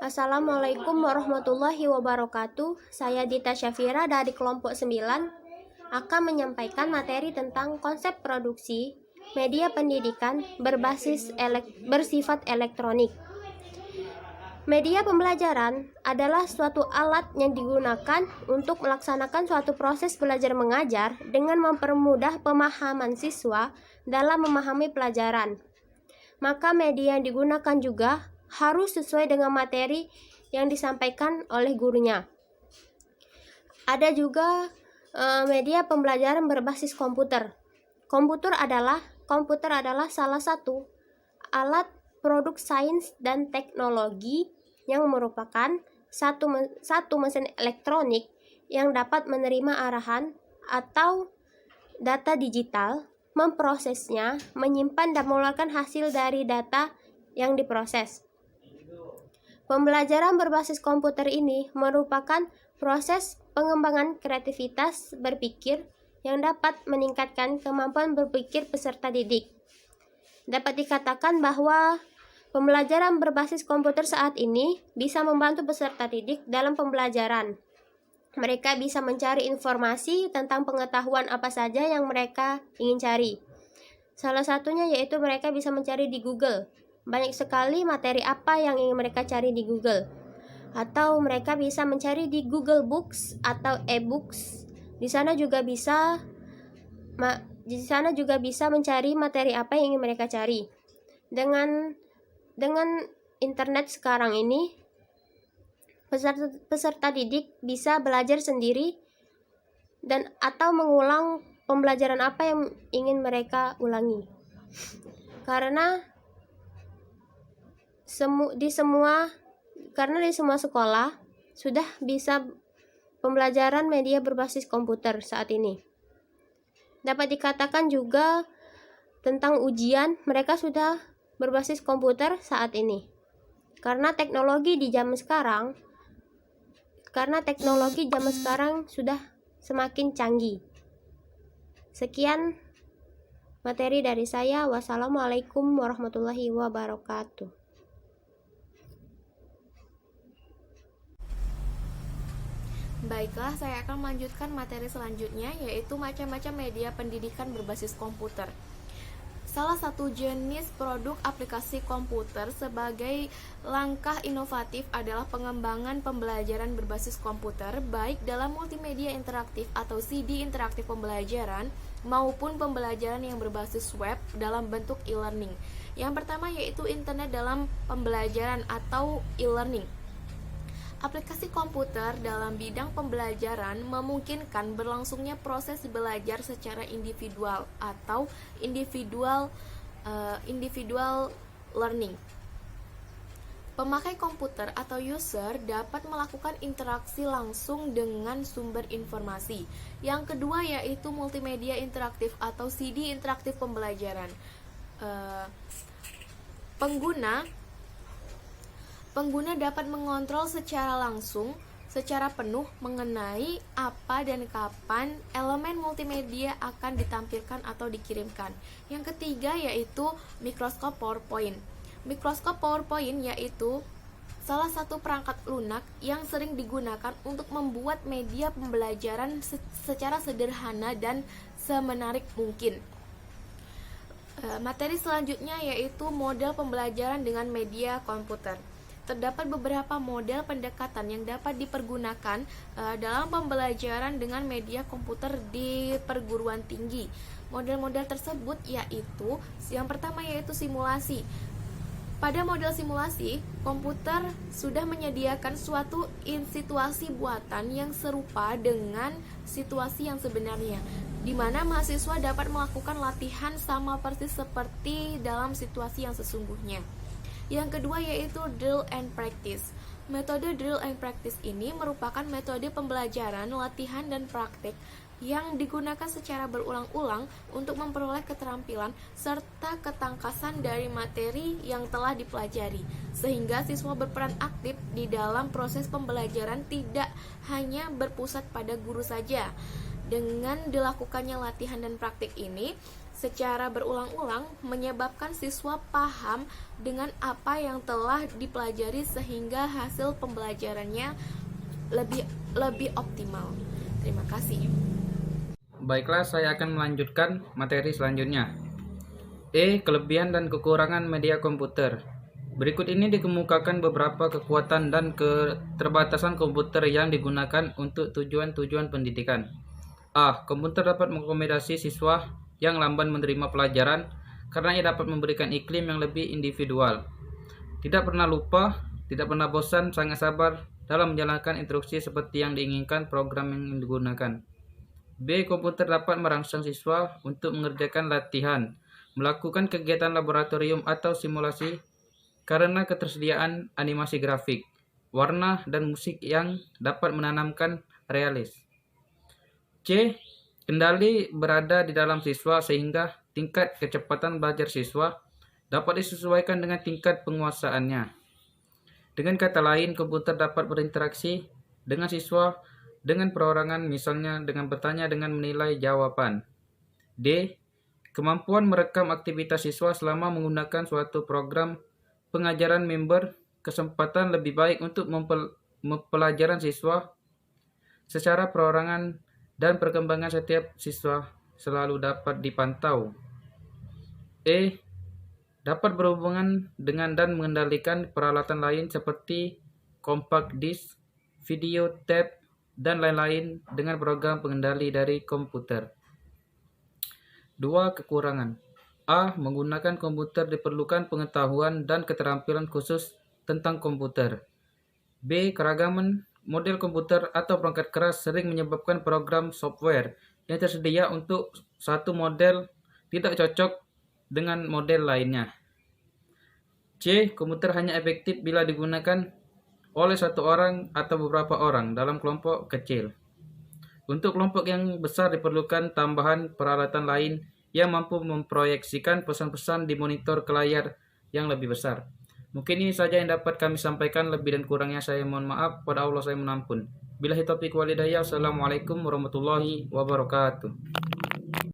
Assalamualaikum warahmatullahi wabarakatuh. Saya Dita Syafira dari kelompok 9 akan menyampaikan materi tentang konsep produksi media pendidikan bersifat elektronik. Media pembelajaran adalah suatu alat yang digunakan untuk melaksanakan suatu proses belajar mengajar dengan mempermudah pemahaman siswa dalam memahami pelajaran. Maka media yang digunakan juga harus sesuai dengan materi yang disampaikan oleh gurunya. Ada juga media pembelajaran berbasis komputer. Komputer adalah salah satu alat produk sains dan teknologi yang merupakan satu mesin elektronik yang dapat menerima arahan atau data digital, memprosesnya, menyimpan dan mengeluarkan hasil dari data yang diproses. Pembelajaran berbasis komputer ini merupakan proses pengembangan kreativitas berpikir yang dapat meningkatkan kemampuan berpikir peserta didik. Dapat dikatakan bahwa pembelajaran berbasis komputer saat ini bisa membantu peserta didik dalam pembelajaran. Mereka bisa mencari informasi tentang pengetahuan apa saja yang mereka ingin cari. Salah satunya yaitu mereka bisa mencari di Google. Banyak sekali materi apa yang ingin mereka cari di Google. Atau mereka bisa mencari di Google Books atau e-books. Di sana juga bisa mencari materi apa yang ingin mereka cari. Dengan internet sekarang ini, peserta didik bisa belajar sendiri dan atau mengulang pembelajaran apa yang ingin mereka ulangi. Karena di semua sekolah sudah bisa pembelajaran media berbasis komputer saat ini. Dapat dikatakan juga tentang ujian, mereka sudah berbasis komputer saat ini. Karena teknologi zaman sekarang sudah semakin canggih. Sekian materi dari saya. Wassalamualaikum warahmatullahi wabarakatuh. Baiklah, saya akan melanjutkan materi selanjutnya, yaitu macam-macam media pendidikan berbasis komputer. Salah satu jenis produk aplikasi komputer sebagai langkah inovatif adalah pengembangan pembelajaran berbasis komputer, baik dalam multimedia interaktif atau CD interaktif pembelajaran, maupun pembelajaran yang berbasis web dalam bentuk e-learning. Yang pertama yaitu internet dalam pembelajaran atau e-learning. Aplikasi komputer dalam bidang pembelajaran memungkinkan berlangsungnya proses belajar secara individual atau individual learning. Pemakai komputer atau user dapat melakukan interaksi langsung dengan sumber informasi. Yang kedua yaitu multimedia interaktif atau CD interaktif pembelajaran. Pengguna dapat mengontrol secara penuh mengenai apa dan kapan elemen multimedia akan ditampilkan atau dikirimkan. Yang ketiga yaitu mikroskop PowerPoint. Mikroskop PowerPoint yaitu salah satu perangkat lunak yang sering digunakan untuk membuat media pembelajaran secara sederhana dan semenarik mungkin. Materi selanjutnya yaitu model pembelajaran dengan media komputer. Terdapat beberapa model pendekatan yang dapat dipergunakan dalam pembelajaran dengan media komputer di perguruan tinggi. Model-model tersebut yaitu, yang pertama yaitu simulasi. Pada model simulasi, komputer sudah menyediakan suatu situasi buatan yang serupa dengan situasi yang sebenarnya, di mana mahasiswa dapat melakukan latihan sama persis seperti dalam situasi yang sesungguhnya. Yang kedua yaitu drill and practice. Metode drill and practice ini merupakan metode pembelajaran, latihan, dan praktik yang digunakan secara berulang-ulang untuk memperoleh keterampilan serta ketangkasan dari materi yang telah dipelajari, sehingga siswa berperan aktif di dalam proses pembelajaran, tidak hanya berpusat pada guru saja. Dengan dilakukannya latihan dan praktik ini, secara berulang-ulang menyebabkan siswa paham dengan apa yang telah dipelajari sehingga hasil pembelajarannya lebih optimal. Terima kasih. Baiklah, saya akan melanjutkan materi selanjutnya. Kelebihan dan kekurangan media komputer. Berikut ini dikemukakan beberapa kekuatan dan keterbatasan komputer yang digunakan untuk tujuan-tujuan pendidikan. Komputer dapat mengakomodasi siswa yang lamban menerima pelajaran karena ia dapat memberikan iklim yang lebih individual. Tidak pernah lupa, tidak pernah bosan, sangat sabar dalam menjalankan instruksi seperti yang diinginkan program yang digunakan. Komputer dapat merangsang siswa untuk mengerjakan latihan, melakukan kegiatan laboratorium atau simulasi karena ketersediaan animasi grafik, warna, dan musik yang dapat menanamkan realis. Kendali berada di dalam siswa sehingga tingkat kecepatan belajar siswa dapat disesuaikan dengan tingkat penguasaannya. Dengan kata lain, komputer dapat berinteraksi dengan siswa dengan perorangan, misalnya dengan bertanya dengan menilai jawaban. Kemampuan merekam aktivitas siswa selama menggunakan suatu program pengajaran member kesempatan lebih baik untuk pelajaran siswa secara perorangan dan perkembangan setiap siswa selalu dapat dipantau. Dapat berhubungan dengan dan mengendalikan peralatan lain seperti compact disc, video tape, dan lain-lain dengan program pengendali dari komputer. 2. Kekurangan. Menggunakan komputer diperlukan pengetahuan dan keterampilan khusus tentang komputer. Keragaman model komputer atau perangkat keras sering menyebabkan program software yang tersedia untuk satu model tidak cocok dengan model lainnya. Komputer hanya efektif bila digunakan oleh satu orang atau beberapa orang dalam kelompok kecil. Untuk kelompok yang besar diperlukan tambahan peralatan lain yang mampu memproyeksikan pesan-pesan di monitor ke layar yang lebih besar. Mungkin ini saja yang dapat kami sampaikan, lebih dan kurangnya saya mohon maaf, pada Allah saya menampun. Billahi taufiq wal hidayah. Assalamualaikum warahmatullahi wabarakatuh.